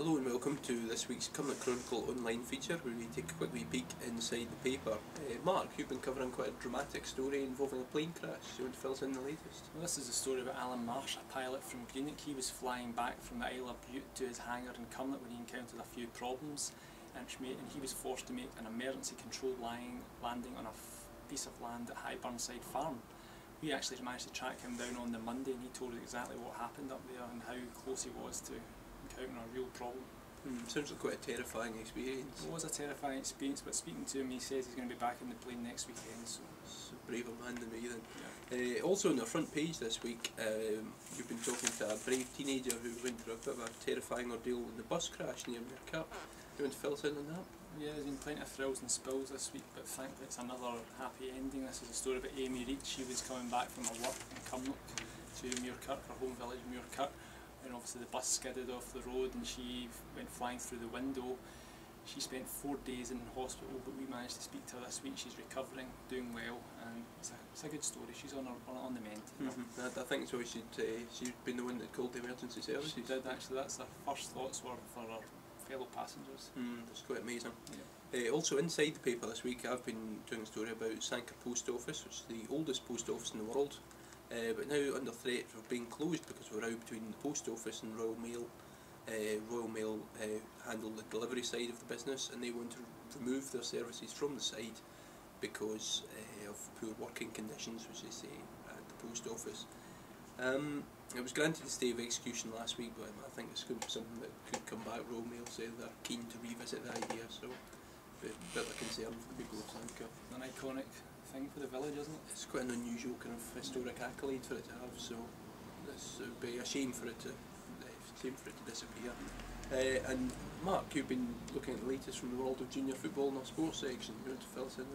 Hello and welcome to this week's Chronicle online feature where we take a quick wee peek inside the paper. Mark, you've been covering quite a dramatic story involving a plane crash. Do you want to fill us in the latest? Well, this is a story about Alan Marsh, a pilot from Greenock. He was flying back from the Isle of Bute to his hangar in Cumnock when he encountered a few problems, and he was forced to make an emergency controlled landing on a piece of land at High Burnside Farm. We actually managed to track him down on the Monday, and he told us exactly what happened up there and how close he was to encountering a real problem. Sounds like quite a terrifying experience. It was a terrifying experience, but speaking to him, he says he's going to be back in the plane next weekend. So it's a braver man than me then. Yeah. Also on the front page this week, you've been talking to a brave teenager who went through a bit of a terrifying ordeal in the bus crash near Kerr. Do you want to fill us in on that? Yeah, there's been plenty of thrills and spills this week, but thankfully it's another happy ending. This is a story about Amy Reid. She was coming back from her work in Cumnock to Muirkirk, her home village Muirkirk, and obviously the bus skidded off the road and she went flying through the window. She spent 4 days in hospital, but we managed to speak to her this week. She's recovering, doing well, and it's a good story. She's on the mend. I think so. She'd been the one that called the emergency services. She did actually. That's her first thoughts were for her fellow passengers. That's quite amazing. Yeah. Also inside the paper this week I've been doing a story about Sanker Post Office, which is the oldest post office in the world, but now under threat of being closed because of a row between the post office and Royal Mail. Royal Mail handle the delivery side of the business, and they want to remove their services from the site because of poor working conditions, which they say, at the post office. It was granted a stay of execution last week, but I think it's something that could come back. Royal Mail say they're keen to revisit the idea, so a bit of concern for the people of Sanker. An iconic thing for the village, isn't it? It's quite an unusual kind of historic accolade for it to have, so it would be a shame for it to disappear. And Mark, you've been looking at the latest from the world of junior football in our sports section. You want to fill us in?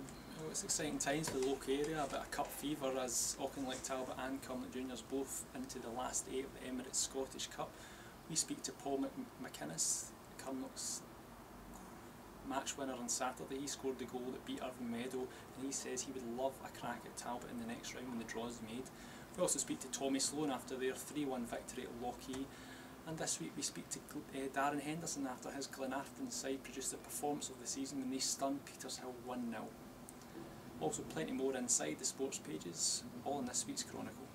Well, it's exciting times for the local area, a bit of cup fever as Auchinleck Talbot and Cumnock Juniors both into the last 8 of the Emirates Scottish Cup. We speak to Paul McInnes, Cumnock's match winner on Saturday. He scored the goal that beat Irvine Meadow, and he says he would love a crack at Talbot in the next round when the draw is made. We also speak to Tommy Sloan after their 3-1 victory at Lochee. And this week we speak to Darren Henderson after his Glenafton side produced the performance of the season when they stunned Petershill 1-0. Also plenty more inside the sports pages, all in this week's Chronicle.